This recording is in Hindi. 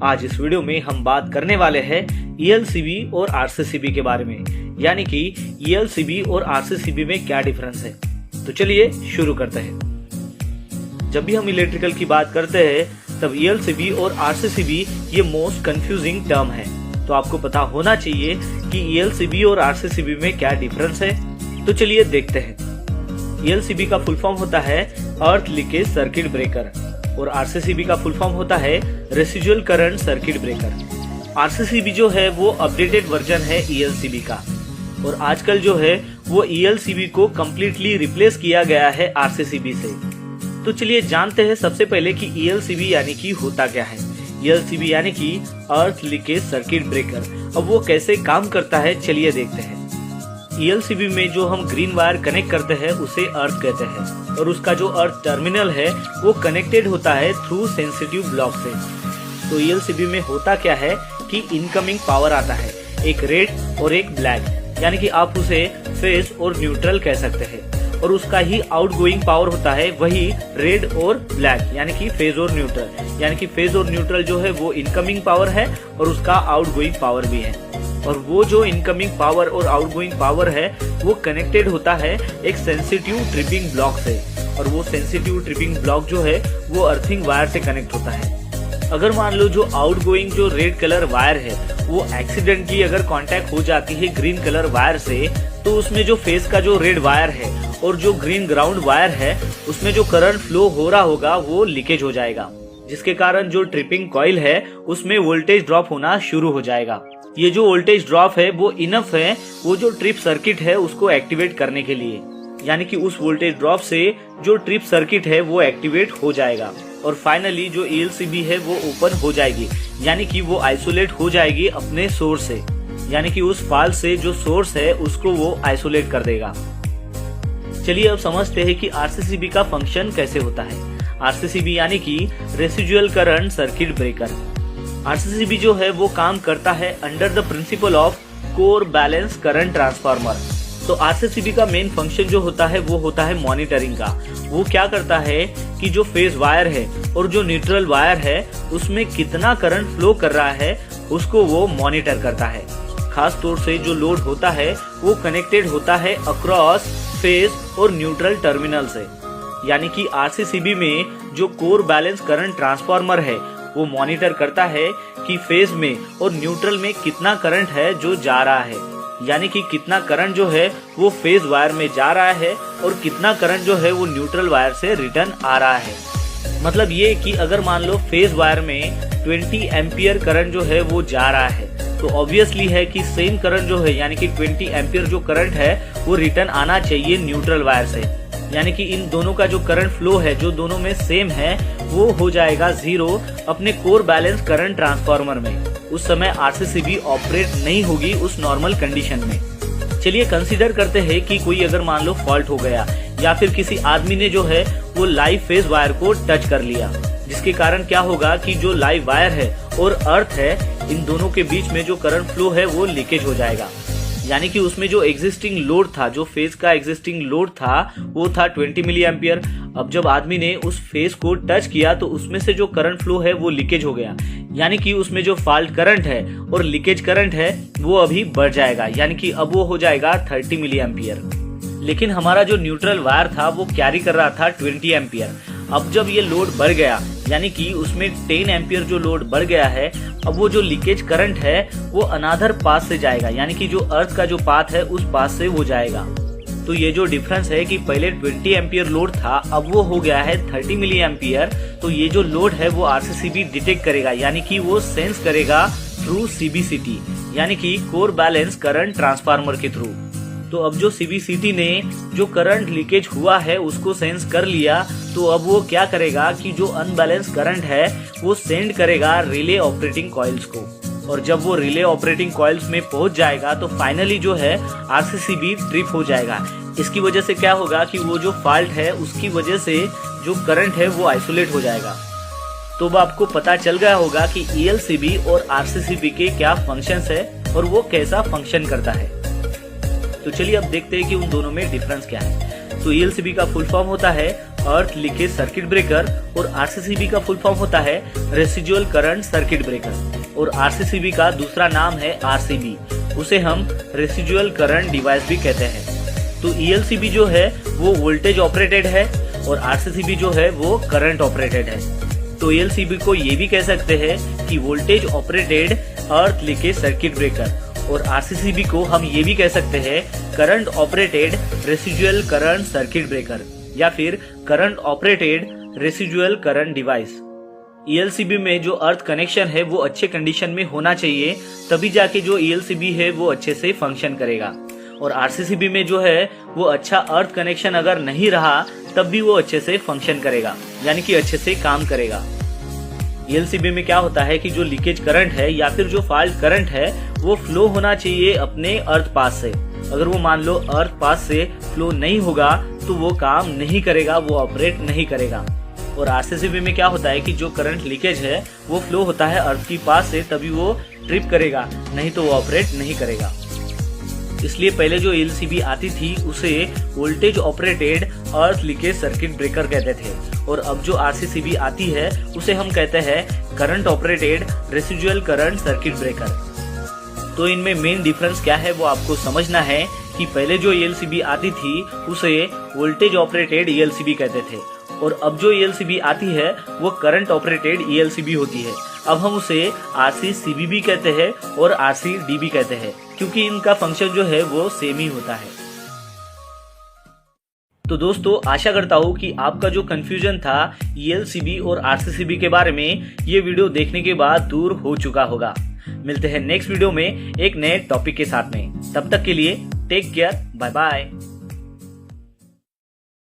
आज इस वीडियो में हम बात करने वाले हैं ELCB और RCCB के बारे में, यानी कि ELCB और RCCB में क्या डिफरेंस है। तो चलिए शुरू करते हैं। जब भी हम इलेक्ट्रिकल की बात करते हैं तब ELCB और RCCB ये मोस्ट कंफ्यूजिंग टर्म है, तो आपको पता होना चाहिए कि ELCB और RCCB में क्या डिफरेंस है। तो चलिए देखते हैं। ELCB का फुल फॉर्म होता है अर्थ लीकेज सर्किट ब्रेकर और RCCB का फुल फॉर्म होता है residual current circuit breaker. RCCB जो है वो अपडेटेड वर्जन है ELCB का और आजकल जो है वो ELCB को कम्प्लीटली रिप्लेस किया गया है RCCB से। तो चलिए जानते हैं सबसे पहले कि ELCB यानी कि होता क्या है। ELCB यानी कि अर्थ लीकेज सर्किट ब्रेकर। अब वो कैसे काम करता है चलिए देखते हैं। ELCB में जो हम ग्रीन वायर कनेक्ट करते हैं उसे अर्थ कहते हैं और उसका जो अर्थ टर्मिनल है वो कनेक्टेड होता है थ्रू सेंसिटिव ब्लॉक से। तो ELCB में होता क्या है कि इनकमिंग पावर आता है, एक रेड और एक ब्लैक, यानी कि आप उसे फेज और न्यूट्रल कह सकते हैं, और उसका ही आउटगोइंग पावर होता है वही रेड और ब्लैक, यानी कि फेज और न्यूट्रल। यानी कि फेज और न्यूट्रल जो है वो इनकमिंग पावर है और उसका आउटगोइंग पावर भी है, और वो जो इनकमिंग पावर और आउटगोइंग पावर है वो कनेक्टेड होता है एक सेंसिटिव ट्रिपिंग ब्लॉक से, और वो सेंसिटिव ट्रिपिंग ब्लॉक जो है वो अर्थिंग वायर से कनेक्ट होता है। अगर मान लो जो आउटगोइंग जो रेड कलर वायर है वो एक्सीडेंटली अगर कांटेक्ट हो जाती है ग्रीन कलर वायर से, तो उसमें जो फेस का जो रेड वायर है और जो ग्रीन ग्राउंड वायर है उसमें जो करंट फ्लो हो रहा होगा वो लीकेज हो जाएगा, जिसके कारण जो ट्रिपिंग कॉइल है उसमें वोल्टेज ड्रॉप होना शुरू हो जाएगा। ये जो वोल्टेज ड्रॉप है वो इनफ है वो जो ट्रिप सर्किट है उसको एक्टिवेट करने के लिए, यानी कि उस वोल्टेज ड्रॉप से जो ट्रिप सर्किट है वो एक्टिवेट हो जाएगा और फाइनली जो ELCB है वो ओपन हो जाएगी, यानी कि वो आइसोलेट हो जाएगी अपने सोर्स से, यानी कि उस फॉल्ट से जो सोर्स है उसको वो आइसोलेट कर देगा। चलिए अब समझते हैं कि RCCB का फंक्शन कैसे होता है। RCCB यानी कि residual current circuit breaker. RCCB जो है वो काम करता है under the principle of core balance current transformer. तो RCCB का मेन फंक्शन जो होता है वो होता है मॉनिटरिंग का। वो क्या करता है कि जो फेज वायर है और जो न्यूट्रल वायर है उसमें कितना करंट फ्लो कर रहा है उसको वो मॉनिटर करता है। खास तौर से जो लोड होता है वो कनेक्टेड होता है अक्रॉस फेज और न्यूट्रल टर्मिनल से, यानी कि RCCB में जो कोर बैलेंस करंट ट्रांसफार्मर है वो मॉनिटर करता है कि फेज में और न्यूट्रल में कितना करंट है जो जा रहा है, यानी कि कितना करंट जो है वो फेज वायर में जा रहा है और कितना करंट जो है वो न्यूट्रल वायर से रिटर्न आ रहा है। मतलब ये कि अगर मान लो फेज वायर में 20 एम्पियर करंट जो है वो जा रहा है, तो ऑब्वियसली है कि सेम करंट जो है यानी कि 20 एम्पियर जो करंट है वो रिटर्न आना चाहिए न्यूट्रल वायर से, यानी कि इन दोनों का जो करंट फ्लो है जो दोनों में सेम है वो हो जाएगा 0 अपने कोर बैलेंस करंट ट्रांसफार्मर में। उस समय RCCB ऑपरेट नहीं होगी उस नॉर्मल कंडीशन में। चलिए कंसीडर करते हैं कि कोई अगर मान लो फॉल्ट हो गया या फिर किसी आदमी ने जो है वो लाइव फेज वायर को टच कर लिया, जिसके कारण क्या होगा कि जो लाइव वायर है और अर्थ है इन दोनों के बीच में जो करंट फ्लो है वो लीकेज हो जाएगा, यानी कि उसमें जो एग्जिस्टिंग लोड था, जो फेज का एग्जिस्टिंग लोड था वो था 20 मिली एम्पियर। अब जब आदमी ने उस फेज को टच किया तो उसमें से जो करंट फ्लो है वो लीकेज हो गया, यानी कि उसमें जो फॉल्ट करंट है और लीकेज करंट है वो अभी बढ़ जाएगा, यानी कि अब वो हो जाएगा 30 मिली एम्पियर। लेकिन हमारा जो न्यूट्रल वायर था वो कैरी कर रहा था 20 एम्पियर। अब जब ये लोड बढ़ गया, यानी कि उसमें 10 एम्पियर जो लोड बढ़ गया है, अब वो जो लीकेज करंट है वो अनादर पाथ से जाएगा, यानी कि जो अर्थ का जो पाथ है उस पाथ से वो जाएगा। तो ये जो डिफरेंस है कि पहले 20 एम्पियर लोड था अब वो हो गया है 30 मिली एम्पियर। तो ये जो लोड है वो RCCB डिटेक्ट करेगा, यानी कि वो सेंस करेगा थ्रू CBCT, यानी कि कोर बैलेंस करंट ट्रांसफार्मर के थ्रू। तो अब जो CBCT ने जो करंट लीकेज हुआ है उसको सेंस कर लिया, तो अब वो क्या करेगा कि जो अनबैलेंस करंट है वो सेंड करेगा रिले ऑपरेटिंग कॉइल्स को, और जब वो रिले ऑपरेटिंग कॉइल्स में पहुंच जाएगा तो फाइनली जो है RCCB ट्रिप हो जाएगा। इसकी वजह से क्या होगा कि वो जो फॉल्ट है उसकी वजह से जो करंट है वो आइसोलेट हो जाएगा। तो अब आपको पता चल गया होगा कि ELCB और RCCB के क्या फंक्शंस है और वो कैसा फंक्शन करता है। तो चलिए अब देखते हैं कि उन दोनों में डिफरेंस क्या है। तो ELCB का फुल फॉर्म होता है अर्थ लीकेज सर्किट ब्रेकर और आरसीसीबी का फुल फॉर्म होता है रेसिजुअल करंट सर्किट ब्रेकर और आरसीसीबी का दूसरा नाम है आरसीबी, उसे हम रेसिजुअल करंट डिवाइस भी कहते हैं। तो ईएलसीबी जो है वो वोल्टेज ऑपरेटेड है और आरसीसीबी जो है वो करंट ऑपरेटेड है। तो ईएलसीबी को ये भी कह सकते हैं कि voltage operated earth leakage circuit breaker और आरसीसीबी को हम ये भी कह सकते हैं current operated residual current circuit breaker या फिर current operated residual current device. ELCB में जो अर्थ कनेक्शन है वो अच्छे कंडीशन में होना चाहिए, तभी जाके जो ईएलसीबी है वो अच्छे से फंक्शन करेगा। और आरसीसीबी में जो है वो अच्छा अर्थ कनेक्शन अगर नहीं रहा तब भी वो अच्छे से फंक्शन करेगा, यानी कि अच्छे से काम करेगा। ईएलसीबी में क्या होता है कि जो लीकेज करंट है या फिर जो फॉल्ट करंट है वो फ्लो होना चाहिए अपने अर्थ पास से। अगर वो मान लो अर्थ पास से फ्लो नहीं होगा तो वो काम नहीं करेगा, वो ऑपरेट नहीं करेगा। और आरसीसीबी में क्या होता है कि जो करंट लीकेज है वो फ्लो होता है अर्थ की पास से, तभी वो ट्रिप करेगा, नहीं तो वो ऑपरेट नहीं करेगा। इसलिए पहले जो ईएलसीबी आती थी उसे voltage operated earth leakage circuit breaker कहते थे और अब जो आरसीसीबी आती है उसे हम कहते हैं current operated residual current circuit breaker. तो इनमें मेन डिफरेंस क्या है वो आपको समझना है कि पहले जो ईएलसीबी आती थी उसे वोल्टेज ऑपरेटेड ईएलसीबी कहते थे और अब जो ईएलसीबी आती है वो करंट ऑपरेटेड ईएलसीबी होती है। अब हम उसे आरसीसीबी भी कहते हैं और आरसीडीबी कहते हैं क्योंकि इनका फंक्शन जो है वो सेम ही होता है। तो दोस्तों आशा करता हूँ कि आपका जो कंफ्यूजन था ईएलसीबी और आरसीसीबी के बारे में ये वीडियो देखने के बाद दूर हो चुका होगा। मिलते हैं नेक्स्ट वीडियो में एक नए टॉपिक के साथ में, तब तक के लिए टेक केयर, बाय बाय।